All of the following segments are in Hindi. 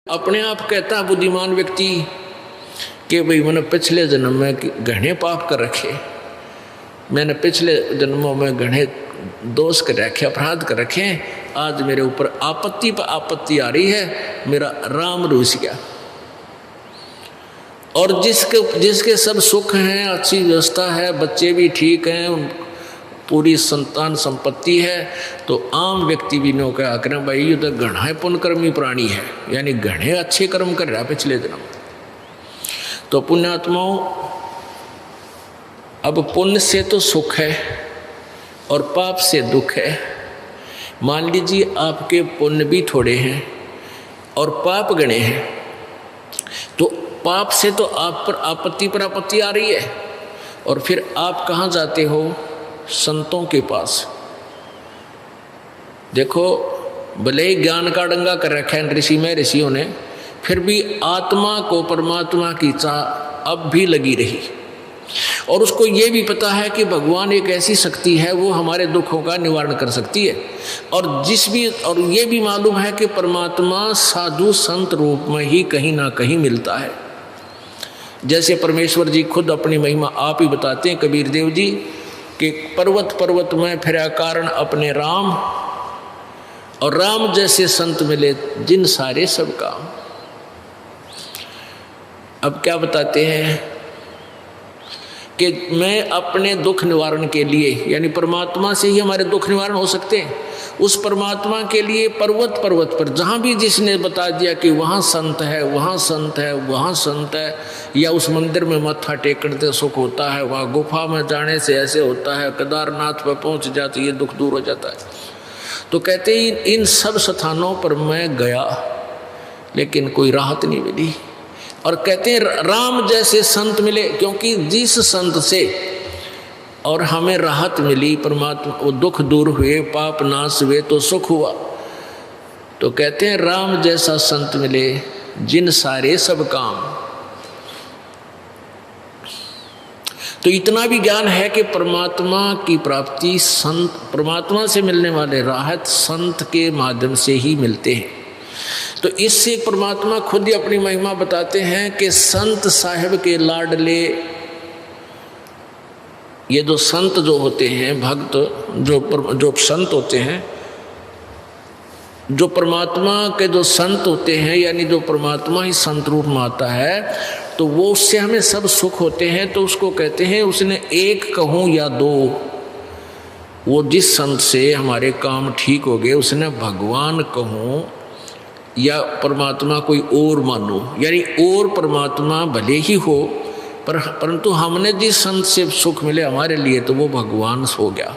अपने आप कहता बुद्धिमान व्यक्ति कि भाई मैंने पिछले जन्म में घने पाप कर रखे, मैंने पिछले जन्मों में घने दोष कर रखे, अपराध कर रखे, आज मेरे ऊपर आपत्ति पर आपत्ति आ रही है, मेरा राम रूस गया। और जिसके सब सुख हैं, अच्छी व्यवस्था है, बच्चे भी ठीक हैं, पूरी संतान संपत्ति है, तो आम व्यक्ति भी नो क्या करें भाई ये तो घना पुण्यकर्मी प्राणी है, यानी घने अच्छे कर्म कर रहा है पिछले जन्म। तो पुण्यात्माओं, अब पुण्य से तो सुख है और पाप से दुख है। मान लीजिए आपके पुण्य भी थोड़े हैं और पाप गणे हैं, तो पाप से तो आप पर आपत्ति आ रही है, और फिर आप कहाँ जाते हो? संतों के पास। देखो भले ही ज्ञान का डंगा कर रखा है ऋषियों ने, फिर भी आत्मा को परमात्मा की चाह अब भी लगी रही, और उसको ये भी पता है कि भगवान एक ऐसी शक्ति है वो हमारे दुखों का निवारण कर सकती है, और ये भी मालूम है कि परमात्मा साधु संत रूप में ही कहीं ना कहीं मिलता है। जैसे परमेश्वर जी खुद अपनी महिमा आप ही बताते हैं, कबीर देव जी, कि पर्वत पर्वत में फिरा कारण अपने राम, और राम जैसे संत मिले जिन सारे सब काम। अब क्या बताते हैं कि मैं अपने दुख निवारण के लिए, यानी परमात्मा से ही हमारे दुख निवारण हो सकते हैं, उस परमात्मा के लिए पर्वत पर्वत पर जहाँ भी जिसने बता दिया कि वहाँ संत है, वहाँ संत है, वहाँ संत है, या उस मंदिर में मत्था टेकने से सुख होता है, वहाँ गुफा में जाने से ऐसे होता है, केदारनाथ पर पहुँच जाते ये दुख दूर हो जाता है। तो कहते हैं इन सब स्थानों पर मैं गया लेकिन कोई राहत नहीं मिली, और कहते हैं राम जैसे संत मिले, क्योंकि जिस संत से और हमें राहत मिली, परमात्मा वो दुख दूर हुए, पाप नाश हुए, तो सुख हुआ। तो कहते हैं राम जैसा संत मिले जिन सारे सब काम। तो इतना भी ज्ञान है कि परमात्मा की प्राप्ति संत, परमात्मा से मिलने वाले राहत संत के माध्यम से ही मिलते हैं। तो इससे परमात्मा खुद ही अपनी महिमा बताते हैं कि संत साहिब के लाडले, ये जो संत जो होते हैं, भक्त जो संत होते हैं, जो परमात्मा के जो संत होते हैं, यानी जो परमात्मा ही संत रूप में आता है, तो वो उससे हमें सब सुख होते हैं। तो उसको कहते हैं, उसने एक कहूँ या दो, वो जिस संत से हमारे काम ठीक हो गए उसने भगवान कहूँ या परमात्मा कोई और मानो, यानी और परमात्मा भले ही हो, परंतु हमने जिस संत से सुख मिले हमारे लिए, तो वो भगवान हो गया,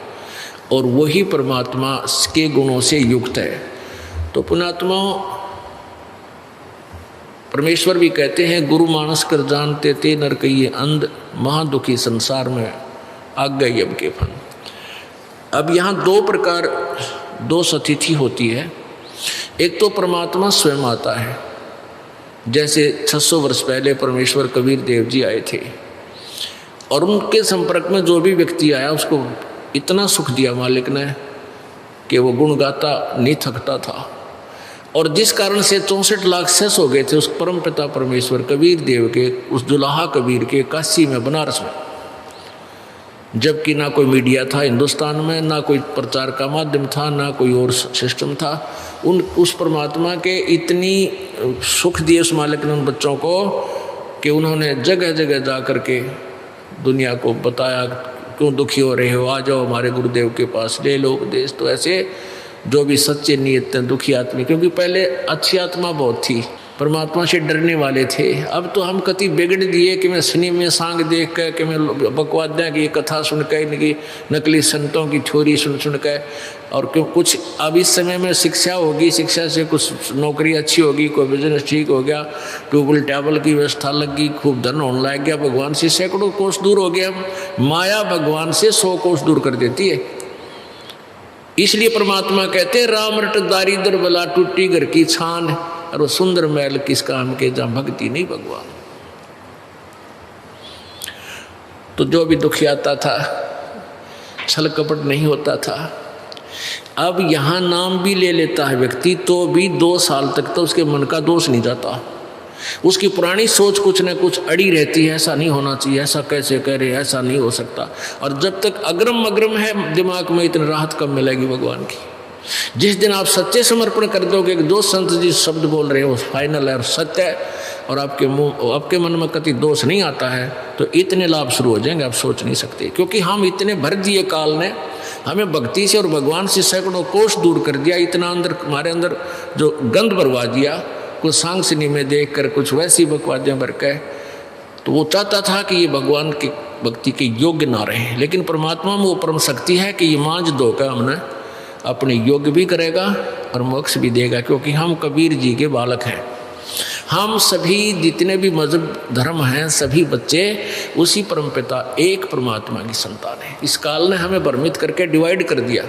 और वही परमात्मा के गुणों से युक्त है। तो पुण्यात्माओं, परमेश्वर भी कहते हैं, गुरु मानस कर जानते ते नर कहिए अंध, महादुखी संसार में आग गई अब के फन। अब यहाँ दो सतिथि होती है। एक तो परमात्मा स्वयं आता है, जैसे 600 वर्ष पहले परमेश्वर कबीर देव जी आए थे, और उनके संपर्क में जो भी व्यक्ति आया उसको इतना सुख दिया मालिक ने कि वो गुण गाता नहीं थकता था, और जिस कारण से 64 लाख शेष हो गए थे उस परम पिता परमेश्वर कबीर देव के, उस दुल्हा कबीर के काशी में, बनारस में। जबकि ना कोई मीडिया था हिंदुस्तान में, ना कोई प्रचार का माध्यम था, ना कोई और सिस्टम था। उस परमात्मा के इतनी सुख दिए उस मालिक ने उन बच्चों को कि उन्होंने जगह जगह जा कर के दुनिया को बताया, क्यों दुखी हो रहे हो, आ जाओ हमारे गुरुदेव के पास, ले लो उपदेश। तो ऐसे जो भी सच्चे नियत दुखी आदमी, क्योंकि पहले अच्छी आत्मा बहुत थी, परमात्मा से डरने वाले थे। अब तो हम कति बिगड़ दिए कि मैं सिनेमा में सांग देख कर, कि मैं बकवाद दें कि ये कथा सुन कर, इनकी नकली संतों की थ्योरी सुन कर, और क्यों कुछ अब इस समय में शिक्षा होगी, शिक्षा से कुछ नौकरी अच्छी होगी, कोई बिजनेस ठीक हो गया, ट्यूबल टैबल की व्यवस्था लग गई, खूब धन होने लग गया, भगवान से सैकड़ों कोस दूर हो गया। माया भगवान से 100 कोस दूर कर देती है। इसलिए परमात्मा कहते हैं, राम रट दारिद्र बला टूटी घर की छान, और वो सुंदर महल किस काम के जहाँ भक्ति नहीं भगवान। तो जो भी दुखी आता था, छल कपट नहीं होता था, अब यहाँ नाम भी ले लेता है व्यक्ति तो भी 2 साल तक तो उसके मन का दोष नहीं जाता। उसकी पुरानी सोच कुछ न कुछ अड़ी रहती है, ऐसा नहीं होना चाहिए, ऐसा कैसे कह रहे, ऐसा नहीं हो सकता। और जब तक अग्रम अग्रम है दिमाग में, इतनी राहत कब मिलेगी भगवान की। जिस दिन आप सच्चे समर्पण कर दोगे कि जो संत जी शब्द बोल रहे हो फाइनल है और सत्य है, और आपके मन में कति दोष नहीं आता है, तो इतने लाभ शुरू हो जाएंगे आप सोच नहीं सकते। क्योंकि हम इतने भर दिए, काल ने हमें भक्ति से और भगवान से सैकड़ों कोष दूर कर दिया, इतना अंदर हमारे अंदर जो गंध भरवा दिया, कुछ सांगसनी में देख कर कुछ वैसी बकवादियाँ भर के। तो वो चाहता था कि ये भगवान की भक्ति के योग्य ना रहे, लेकिन परमात्मा में वो परम शक्ति है कि ये मांझ धोकर हमने अपने योग्य भी करेगा और मोक्ष भी देगा। क्योंकि हम कबीर जी के बालक हैं, हम सभी जितने भी मजहब धर्म हैं सभी बच्चे उसी परमपिता एक परमात्मा की संतान हैं। इस काल ने हमें भ्रमित करके डिवाइड कर दिया।